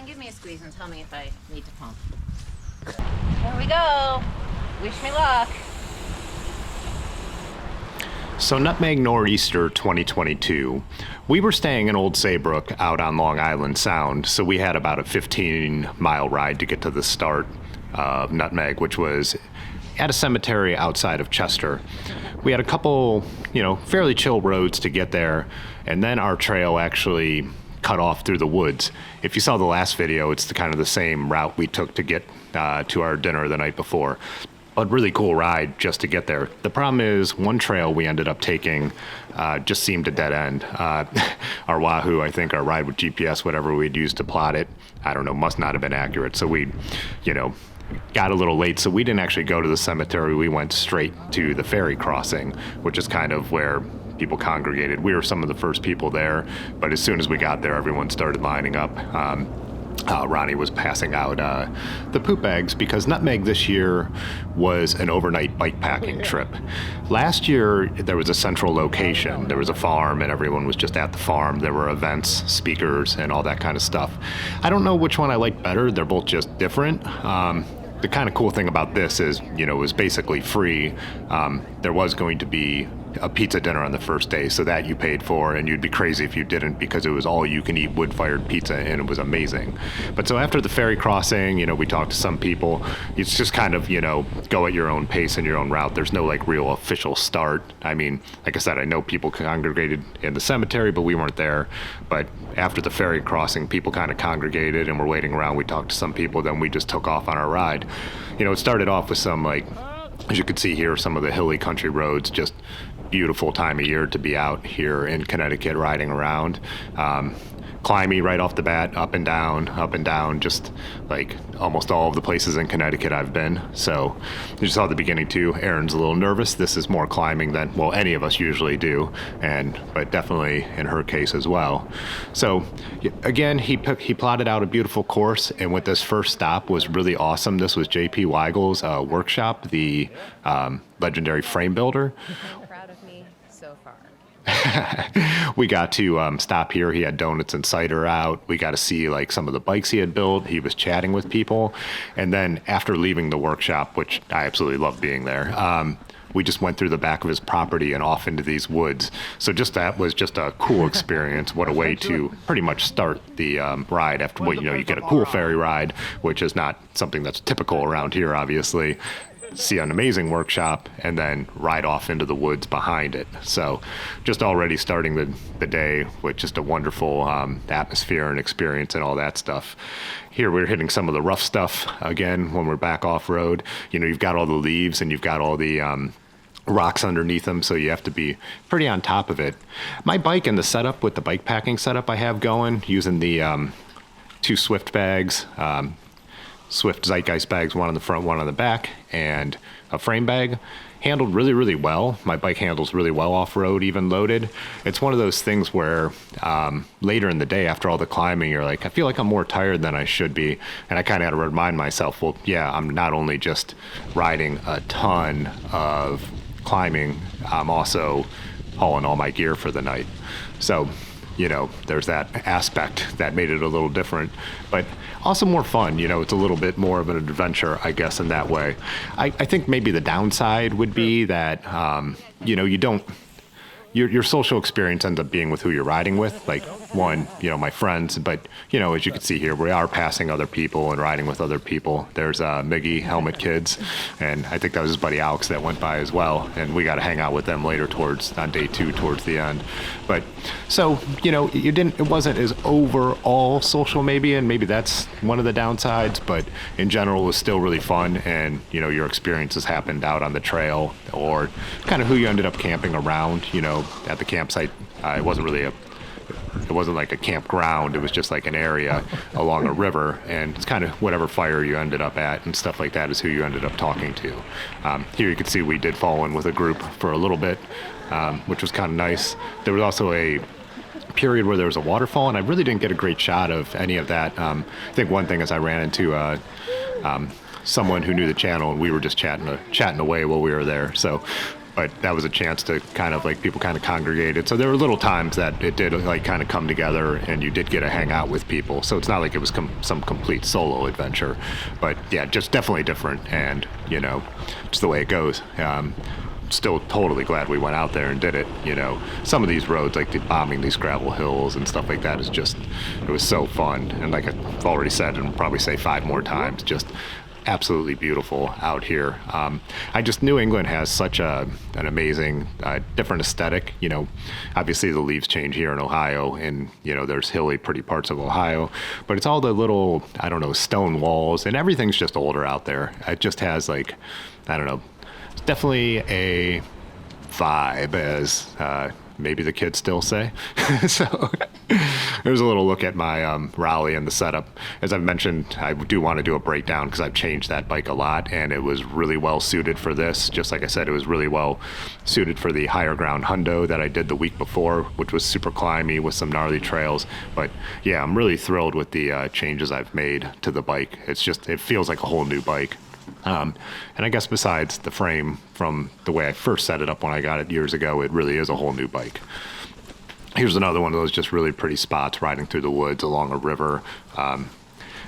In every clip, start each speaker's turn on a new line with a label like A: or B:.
A: and give me a squeeze and tell me if I need to pump. Here we go. Wish me luck.
B: So Nutmeg Nor'easter 2022, we were staying in Old Saybrook out on Long Island Sound, so we had about a 15-mile ride to get to the start of Nutmeg, which was at a cemetery outside of Chester. We had a couple, fairly chill roads to get there, and then our trail actually cut off through the woods. If you saw the last video, it's kind of the same route we took to get to our dinner the night before. A really cool ride just to get there. The problem is one trail we ended up taking just seemed a dead end. Our Wahoo, I think our ride with GPS, whatever we'd used to plot it, I don't know, must not have been accurate. So we, got a little late. So we didn't actually go to the cemetery. We went straight to the ferry crossing, which is kind of where people congregated. We were some of the first people there, but as soon as we got there, everyone started lining up. Ronnie was passing out the poop bags because Nutmeg this year was an overnight bikepacking trip. Last year, there was a central location. There was a farm, and everyone was just at the farm. There were events, speakers, and all that kind of stuff. I don't know which one I like better. They're both just different. The kind of cool thing about this is, it was basically free. There was going to be a pizza dinner on the first day, so that you paid for, and you'd be crazy if you didn't because it was all you can eat wood-fired pizza, and it was amazing. But so after the ferry crossing, we talked to some people. It's just kind of, go at your own pace and your own route. There's no real official start. I mean, like I said, I know people congregated in the cemetery, but we weren't there. But after the ferry crossing, people kind of congregated and were waiting around. We talked to some people, then we just took off on our ride. It started off with some as you can see here, some of the hilly country roads, just beautiful time of year to be out here in Connecticut riding around. Climby right off the bat, up and down, just like almost all of the places in Connecticut I've been. So you saw at the beginning too, Erin's a little nervous. This is more climbing than, any of us usually do, but definitely in her case as well. So again, he plotted out a beautiful course, and with this first stop was really awesome. This was JP Weigel's workshop, the legendary frame builder.
A: Proud of me so far.
B: We got to stop here. He had donuts and cider out. We got to see some of the bikes he had built. He was chatting with people. And then after leaving the workshop, which I absolutely loved being there, we just went through the back of his property and off into these woods. So that was just a cool experience. What a way to pretty much start the ride after, you get a cool ferry ride, which is not something that's typical around here, obviously. See an amazing workshop and then ride off into the woods behind it. So just already starting the day with just a wonderful atmosphere and experience and all that stuff. Here we're hitting some of the rough stuff again when we're back off road. You've got all the leaves and you've got all the rocks underneath them, so you have to be pretty on top of it. My bike and the setup with the bike packing setup I have going, using the 2 Swift bags, Swift Zeitgeist bags, one on the front, one on the back, and a frame bag, handled really, really well. My bike handles really well off-road, even loaded. It's one of those things where later in the day, after all the climbing, you're like, I feel like I'm more tired than I should be. And I kind of had to remind myself, well, yeah, I'm not only just riding a ton of climbing, I'm also hauling all my gear for the night. So, there's that aspect that made it a little different, but also more fun. It's a little bit more of an adventure, I guess, in that way. I think maybe the downside would be that, you don't, your social experience ends up being with who you're riding with. One, my friends, but, as you can see here, we are passing other people and riding with other people. There's Miggy, Helmet Kids, and I think that was his buddy Alex that went by as well, and we got to hang out with them later on day 2 towards the end. But, so, it wasn't as overall social maybe, and maybe that's one of the downsides, but in general it was still really fun, and, your experiences happened out on the trail, or kind of who you ended up camping around, at the campsite. It wasn't like a campground. It was just like an area along a river, and it's kind of whatever fire you ended up at and stuff like that is who you ended up talking to. Here you can see we did fall in with a group for a little bit, which was kind of nice. There was also a period where there was a waterfall, and I really didn't get a great shot of any of that. I think one thing is I ran into someone who knew the channel, and we were just chatting away while we were there. So but that was a chance to kind of like people kind of congregated. So there were little times that it did like kind of come together, and you did get to hang out with people. So it's not like it was some complete solo adventure, but yeah, just definitely different, and you know, just the way it goes. Still totally glad we went out there and did it. You know, some of these roads, like bombing these gravel hills and stuff like that, is just, it was so fun. And like I've already said, and probably say 5 more times, just absolutely beautiful out here. New England has such an amazing, different aesthetic. You know, obviously the leaves change here in Ohio, and you know, there's hilly, pretty parts of Ohio, but it's all the little, I don't know, stone walls, and everything's just older out there. It just has like, I don't know, it's definitely a vibe, as maybe the kids still say. So there's a little look at my Raleigh and the setup. As I've mentioned, I do want to do a breakdown because I've changed that bike a lot, and it was really well suited for this. Just like I said, it was really well suited for the higher ground hundo that I did the week before, which was super climby with some gnarly trails. But yeah, I'm really thrilled with the changes I've made to the bike. It's just, it feels like a whole new bike. And I guess besides the frame, from the way I first set it up when I got it years ago, it really is a whole new bike. Here's another one of those just really pretty spots riding through the woods along a river.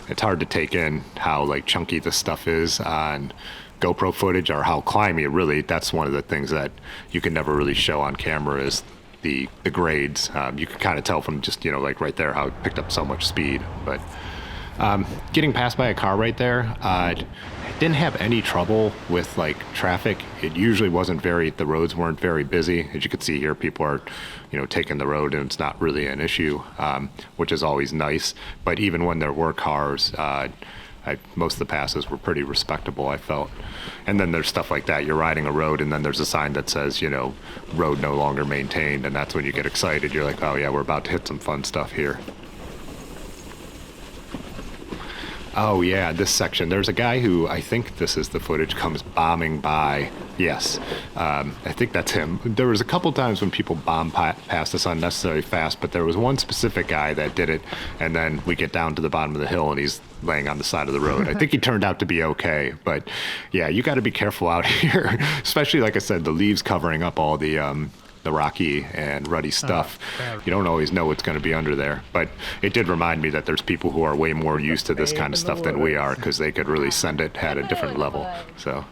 B: It's hard to take in how like chunky this stuff is on GoPro footage, or how climby it really, that's one of the things that you can never really show on camera, is the grades. You can kind of tell from just, you know, like right there how it picked up so much speed. But getting passed by a car right there, didn't have any trouble with like traffic. It usually wasn't the roads weren't very busy. As you can see here, people are, you know, taking the road, and it's not really an issue, which is always nice. But even when there were cars, most of the passes were pretty respectable, I felt. And then there's stuff like that. You're riding a road, and then there's a sign that says, you know, road no longer maintained. And that's when you get excited. You're like, oh yeah, we're about to hit some fun stuff here. Oh yeah, this section. There's a guy who, I think this is the footage, comes bombing by. Yes, I think that's him. There was a couple times when people bomb past us unnecessarily fast, but there was one specific guy that did it, and then we get down to the bottom of the hill, and he's laying on the side of the road. I think he turned out to be okay, but yeah, you got to be careful out here, especially, like I said, the leaves covering up all the rocky and ruddy stuff. You don't always know what's going to be under there, but it did remind me that there's people who are way more used to this kind of stuff than we are, because they could really send it at a different level. So,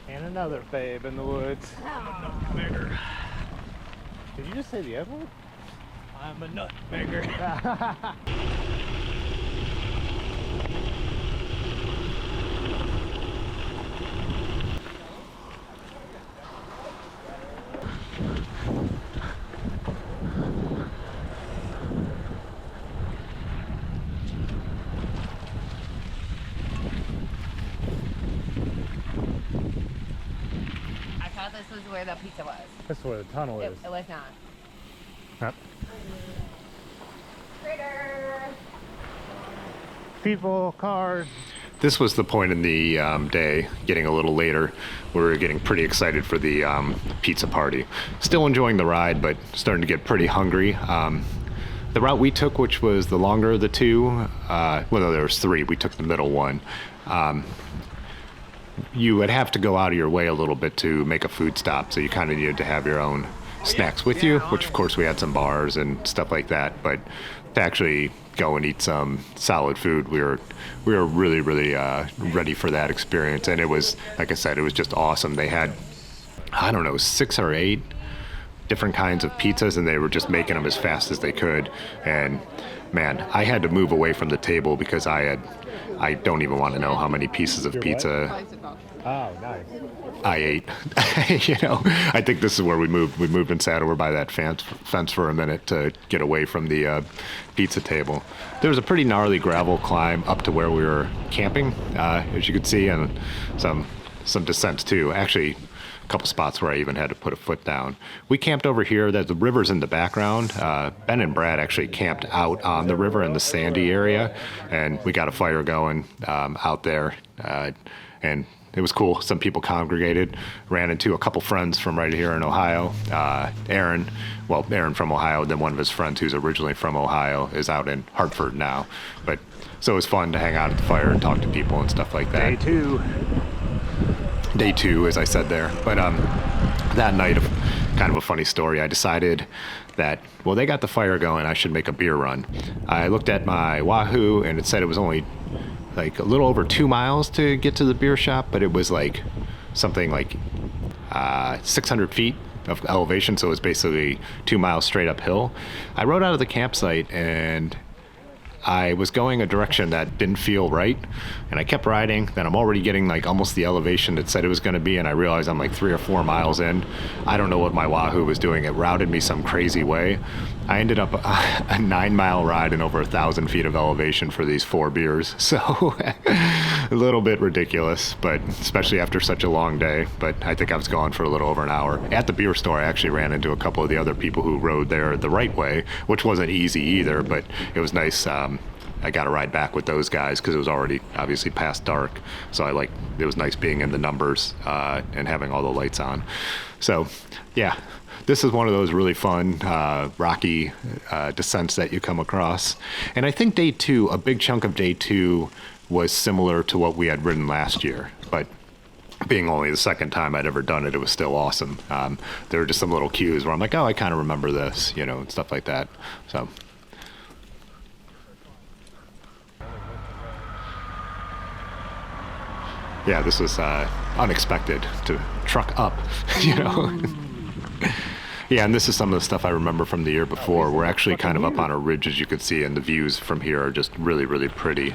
C: and another babe in the woods. Nutmegger. Did you just say the F word? I'm a nutmegger.
A: This was where the pizza was.
C: That's where the tunnel is.
A: It was not.
C: Yep.
A: Critter.
C: People, cars.
B: this was the point in the day, getting a little later, where we were getting pretty excited for the pizza party. Still enjoying the ride, but starting to get pretty hungry. The route we took, which was the longer of the two, well, no, there was three. We took the middle one. You would have to go out of your way a little bit to make a food stop, so you kind of needed to have your own snacks with you, which of course we had some bars and stuff like that, but to actually go and eat some solid food, we were really ready for that experience. And it was, like I said, it was just awesome. They had, I don't know, 6 or 8 different kinds of pizzas, and they were just making them as fast as they could. And man, I had to move away from the table because I don't even want to know how many pieces of pizza
C: Oh, nice.
B: I ate. You know, I think this is where we moved. We moved and sat over by that fence for a minute to get away from the pizza table. There was a pretty gnarly gravel climb up to where we were camping, as you could see, and some descents too. Actually, a couple spots where I even had to put a foot down. We camped over here. That the river's in the background. Ben and Brad actually camped out on the river in the sandy area, and we got a fire going out there, and it was cool. Some people congregated. Ran into a couple friends from right here in Ohio. Aaron from Ohio, then one of his friends who's originally from Ohio is out in Hartford now. But so it was fun to hang out at the fire and talk to people and stuff like that.
C: Day two.
B: Day two, as I said there. But that night, kind of a funny story, I decided that, well, they got the fire going, I should make a beer run. I looked at my Wahoo and it said it was only like a little over 2 miles to get to the beer shop, but it was like something like 600 feet of elevation, so it was basically 2 miles straight uphill. I rode out of the campsite and I was going a direction that didn't feel right, and I kept riding. Then I'm already getting like almost the elevation it said it was going to be, and I realized I'm like 3 or 4 miles in. I don't know what my Wahoo was doing. It routed me some crazy way. I ended up a 9-mile ride in over 1,000 feet of elevation for these 4 beers. So a little bit ridiculous, but especially after such a long day. But I think I was gone for a little over an hour. At the beer store, I actually ran into a couple of the other people who rode there the right way, which wasn't easy either, but it was nice. I got a ride back with those guys because it was already obviously past dark. So it was nice being in the numbers and having all the lights on. So yeah, this is one of those really fun, rocky descents that you come across. And I think day 2, a big chunk of day 2 was similar to what we had ridden last year, but being only the second time I'd ever done it, it was still awesome. There were just some little cues where I'm like, oh, I kind of remember this, and stuff like that. So. Yeah, this was unexpected to truck up, Yeah, and this is some of the stuff I remember from the year before. We're actually kind of up on a ridge, as you can see, and the views from here are just really, really pretty.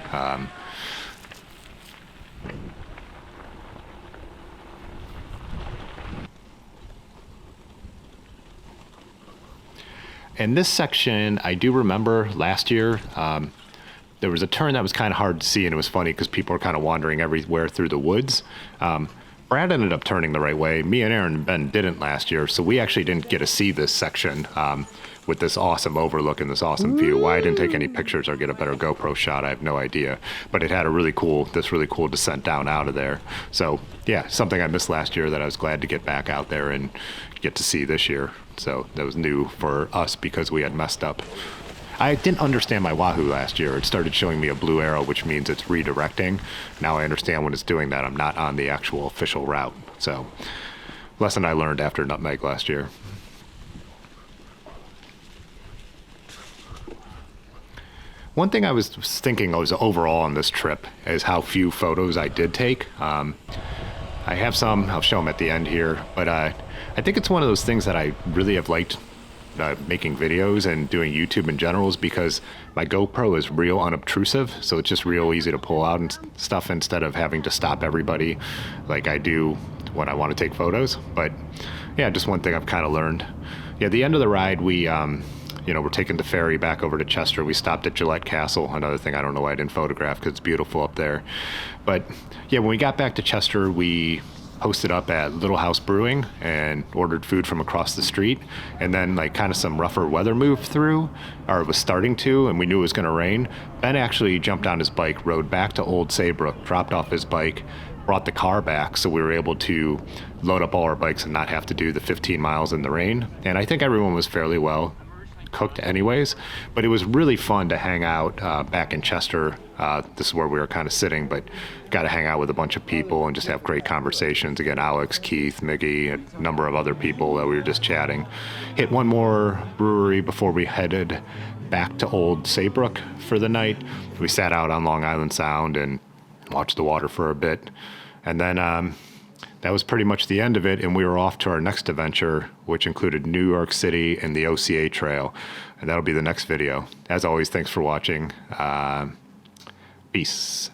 B: And this section, I do remember last year, there was a turn that was kind of hard to see, and it was funny because people were kind of wandering everywhere through the woods. Brad ended up turning the right way. Me and Aaron and Ben didn't last year, so we actually didn't get to see this section with this awesome overlook and this awesome view. Why I didn't take any pictures or get a better GoPro shot, I have no idea. But it had this really cool descent down out of there. So yeah, something I missed last year that I was glad to get back out there and get to see this year. So that was new for us because we had messed up. I didn't understand my Wahoo last year. It started showing me a blue arrow, which means it's redirecting. Now I understand when it's doing that. I'm not on the actual official route. So, lesson I learned after Nutmeg last year. One thing I was thinking was overall on this trip is how few photos I did take. I have some. I'll show them at the end here. But I think it's one of those things that I really have liked making videos and doing YouTube in general, is because my GoPro is real unobtrusive, so it's just real easy to pull out and stuff instead of having to stop everybody like I do when I want to take photos. But yeah, just one thing I've kind of learned. Yeah, the end of the ride, we we're taking the ferry back over to Chester. We stopped at Gillette Castle, another thing I don't know why I didn't photograph because it's beautiful up there. But yeah, when we got back to Chester, we posted up at Little House Brewing and ordered food from across the street, and then like kind of some rougher weather moved through, or it was starting to, and we knew it was going to rain. Ben actually jumped on his bike, rode back to Old Saybrook, dropped off his bike, brought the car back, so we were able to load up all our bikes and not have to do the 15 miles in the rain. And I think everyone was fairly well cooked anyways, but it was really fun to hang out back in Chester. This is where we were kind of sitting, but got to hang out with a bunch of people and just have great conversations. Again, Alex, Keith, Miggy, a number of other people that we were just chatting. Hit one more brewery before we headed back to Old Saybrook for the night. We sat out on Long Island Sound and watched the water for a bit, and then that was pretty much the end of it, and we were off to our next adventure, which included New York City and the OCA Trail, and that'll be the next video. As always, thanks for watching. Peace.